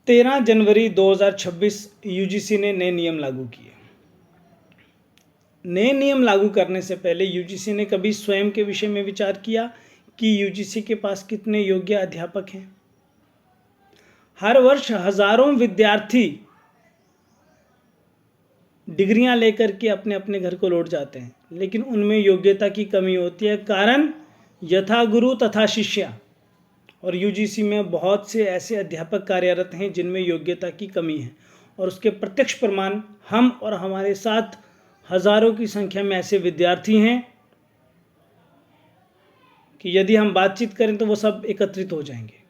13 जनवरी 2026 UGC ने नए नियम लागू किए। नए नियम लागू करने से पहले यूजीसी ने कभी स्वयं के विषय में विचार किया कि यूजीसी के पास कितने योग्य अध्यापक हैं? हर वर्ष हजारों विद्यार्थी डिग्रियां लेकर के अपने अपने घर को लौट जाते हैं, लेकिन उनमें योग्यता की कमी होती है। कारण यथा गुरु तथा शिष्य। और यूजीसी में बहुत से ऐसे अध्यापक कार्यरत हैं जिनमें योग्यता की कमी है, और उसके प्रत्यक्ष प्रमाण हम और हमारे साथ हजारों की संख्या में ऐसे विद्यार्थी हैं कि यदि हम बातचीत करें तो वो सब एकत्रित हो जाएंगे।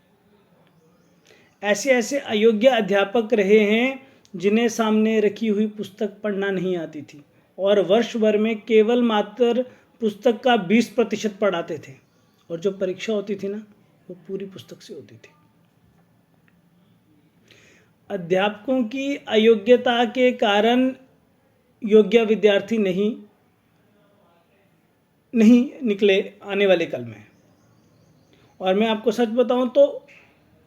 ऐसे ऐसे अयोग्य अध्यापक रहे हैं जिन्हें सामने रखी हुई पुस्तक पढ़ना नहीं आती थी, और वर्ष भर में केवल मात्र पुस्तक का 20% पढ़ाते थे, और जो परीक्षा होती थी ना, वो पूरी पुस्तक से होती थी। अध्यापकों की अयोग्यता के कारण योग्य विद्यार्थी नहीं निकले आने वाले कल में। और मैं आपको सच बताऊं तो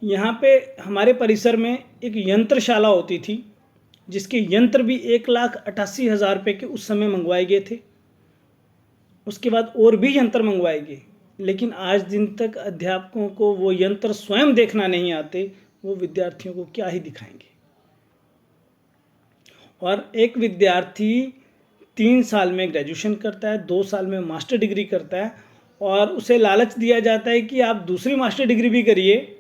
यहाँ पे हमारे परिसर में एक यंत्रशाला होती थी, जिसके यंत्र भी 1,88,000 रुपये के उस समय मंगवाए गए थे। उसके बाद और भी यंत्र मंगवाए गए, लेकिन आज दिन तक अध्यापकों को वो यंत्र स्वयं देखना नहीं आते, वो विद्यार्थियों को क्या ही दिखाएंगे। और एक विद्यार्थी 3 साल में ग्रेजुएशन करता है, 2 साल में मास्टर डिग्री करता है, और उसे लालच दिया जाता है कि आप दूसरी मास्टर डिग्री भी करिए,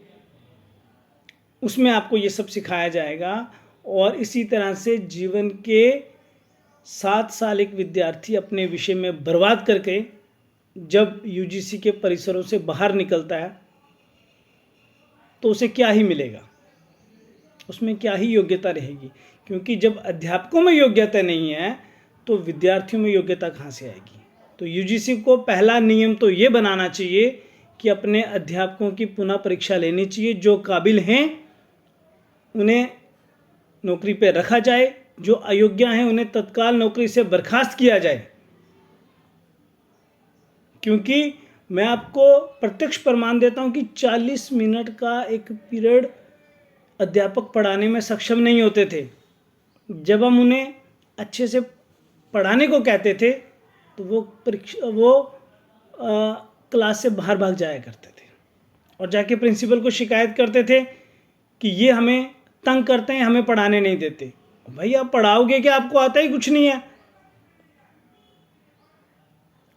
उसमें आपको ये सब सिखाया जाएगा। और इसी तरह से जीवन के 7 साल एक विद्यार्थी अपने विषय में बर्बाद करके जब यूजीसी के परिसरों से बाहर निकलता है तो उसे क्या ही मिलेगा, उसमें क्या ही योग्यता रहेगी। क्योंकि जब अध्यापकों में योग्यता नहीं है तो विद्यार्थियों में योग्यता कहाँ से आएगी। तो यूजीसी को पहला नियम तो ये बनाना चाहिए कि अपने अध्यापकों की पुनः परीक्षा लेनी चाहिए। जो काबिल हैं उन्हें नौकरी पर रखा जाए, जो अयोग्य हैं उन्हें तत्काल नौकरी से बर्खास्त किया जाए। क्योंकि मैं आपको प्रत्यक्ष प्रमाण देता हूं कि 40 मिनट का एक पीरियड अध्यापक पढ़ाने में सक्षम नहीं होते थे। जब हम उन्हें अच्छे से पढ़ाने को कहते थे तो वो क्लास से बाहर भाग जाया करते थे और जाके प्रिंसिपल को शिकायत करते थे कि ये हमें तंग करते हैं, हमें पढ़ाने नहीं देते। भाई आप पढ़ाओगे क्या, आपको आता ही कुछ नहीं है।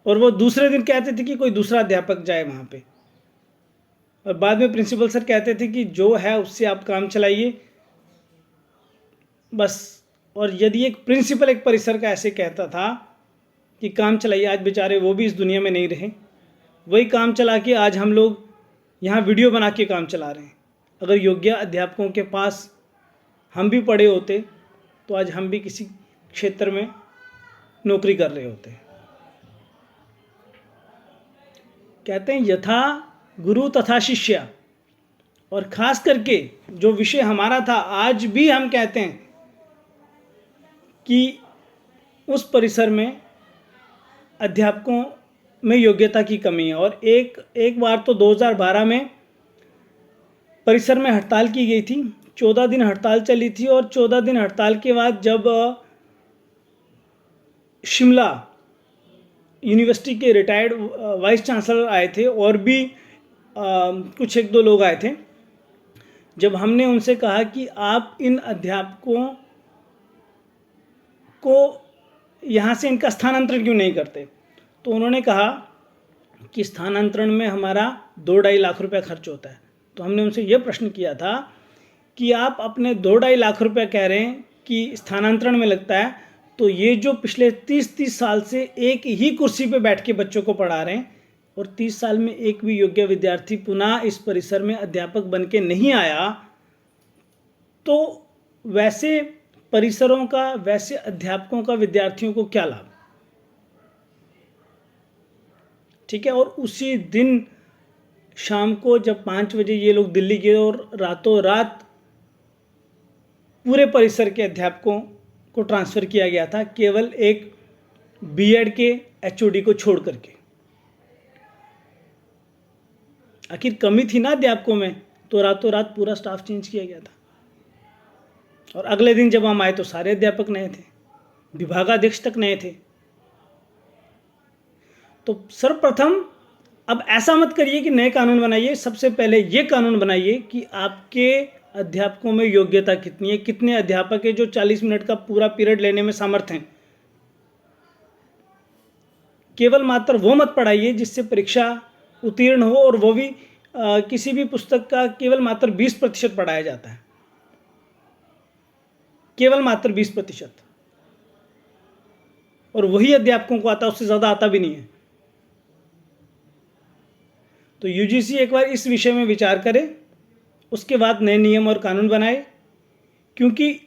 और वो दूसरे दिन कहते थे कि कोई दूसरा अध्यापक जाए वहाँ पे, और बाद में प्रिंसिपल सर कहते थे कि जो है उससे आप काम चलाइए बस। और यदि एक प्रिंसिपल एक परिसर का ऐसे कहता था कि काम चलाइए, आज बेचारे वो भी इस दुनिया में नहीं रहे। वही काम चला के आज हम लोग यहाँ वीडियो बना के काम चला रहे हैं। अगर योग्य अध्यापकों के पास हम भी पढ़े होते तो आज हम भी किसी क्षेत्र में नौकरी कर रहे होते। कहते हैं यथा गुरु तथा शिष्य। और ख़ास करके जो विषय हमारा था, आज भी हम कहते हैं कि उस परिसर में अध्यापकों में योग्यता की कमी है। और एक बार तो 2012 में परिसर में हड़ताल की गई थी। 14 दिन हड़ताल चली थी, और 14 दिन हड़ताल के बाद जब शिमला यूनिवर्सिटी के रिटायर्ड वाइस चांसलर आए थे और भी कुछ 1-2 लोग आए थे, जब हमने उनसे कहा कि आप इन अध्यापकों को यहाँ से इनका स्थानांतरण क्यों नहीं करते, तो उन्होंने कहा कि स्थानांतरण में हमारा 2-2.5 लाख रुपया खर्च होता है। तो हमने उनसे यह प्रश्न किया था कि आप अपने 2-2.5 लाख रुपया कह रहे हैं कि स्थानांतरण में लगता है, तो ये जो पिछले 30 साल से एक ही कुर्सी पे बैठ के बच्चों को पढ़ा रहे हैं और 30 साल में एक भी योग्य विद्यार्थी पुनः इस परिसर में अध्यापक बन के नहीं आया, तो वैसे परिसरों का, वैसे अध्यापकों का विद्यार्थियों को क्या लाभ। ठीक है। और उसी दिन शाम को जब 5 बजे ये लोग दिल्ली गए और रातों रात पूरे परिसर के अध्यापकों को ट्रांसफ़र किया गया था, केवल एक बीएड के एचओडी को छोड़ करके। आखिर कमी थी ना अध्यापकों में, तो रातों रात पूरा स्टाफ चेंज किया गया था। और अगले दिन जब हम आए तो सारे अध्यापक नए थे, विभागाध्यक्ष तक नए थे। तो सर्वप्रथम अब ऐसा मत करिए कि नए कानून बनाइए, सबसे पहले ये कानून बनाइए कि आपके अध्यापकों में योग्यता कितनी है, कितने अध्यापक है जो 40 मिनट का पूरा पीरियड लेने में समर्थ हैं। केवल मात्र वो मत पढ़ाइए जिससे परीक्षा उत्तीर्ण हो, और वो भी किसी भी पुस्तक का केवल मात्र 20% पढ़ाया जाता है, केवल मात्र 20%, और वही अध्यापकों को आता है, उससे ज़्यादा आता भी नहीं है। तो यूजीसी एक बार इस विषय में विचार करे, उसके बाद नए नियम और कानून बनाए, क्योंकि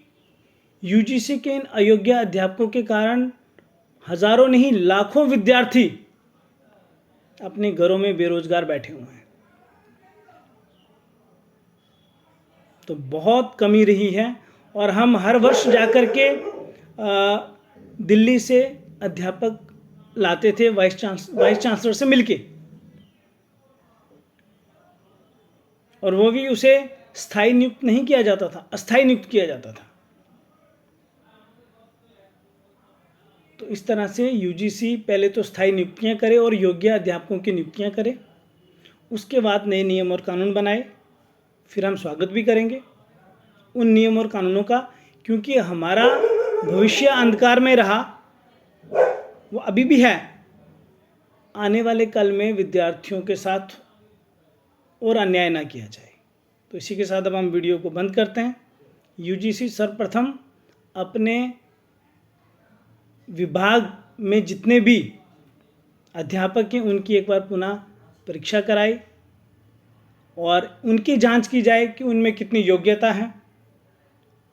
यूजीसी के इन अयोग्य अध्यापकों के कारण हजारों नहीं लाखों विद्यार्थी अपने घरों में बेरोजगार बैठे हुए हैं। तो बहुत कमी रही है, और हम हर वर्ष जाकर के दिल्ली से अध्यापक लाते थे वाइस चांसलर से मिलके, और वो भी उसे स्थायी नियुक्त नहीं किया जाता था, अस्थायी नियुक्त किया जाता था। तो इस तरह से यूजीसी पहले तो स्थायी नियुक्तियां करे और योग्य अध्यापकों की नियुक्तियां करे, उसके बाद नए नियम और कानून बनाए। फिर हम स्वागत भी करेंगे उन नियम और कानूनों का, क्योंकि हमारा भविष्य अंधकार में रहा, वो अभी भी है। आने वाले कल में विद्यार्थियों के साथ और अन्याय ना किया जाए। तो इसी के साथ अब हम वीडियो को बंद करते हैं। यूजीसी सर्वप्रथम अपने विभाग में जितने भी अध्यापक हैं उनकी एक बार पुनः परीक्षा कराए, और उनकी जांच की जाए कि उनमें कितनी योग्यता है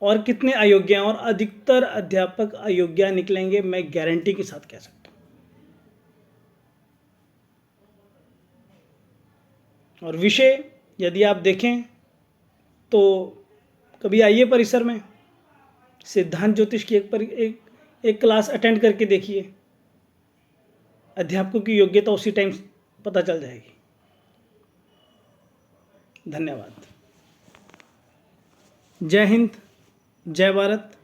और कितने अयोग्य हैं, और अधिकतर अध्यापक अयोग्य निकलेंगे, मैं गारंटी के साथ कह सकता हूँ। और विषय यदि आप देखें तो कभी आइए परिसर में, सिद्धांत ज्योतिष की एक क्लास अटेंड करके देखिए, अध्यापकों की योग्यता उसी टाइम पता चल जाएगी। धन्यवाद। जय हिंद, जय भारत।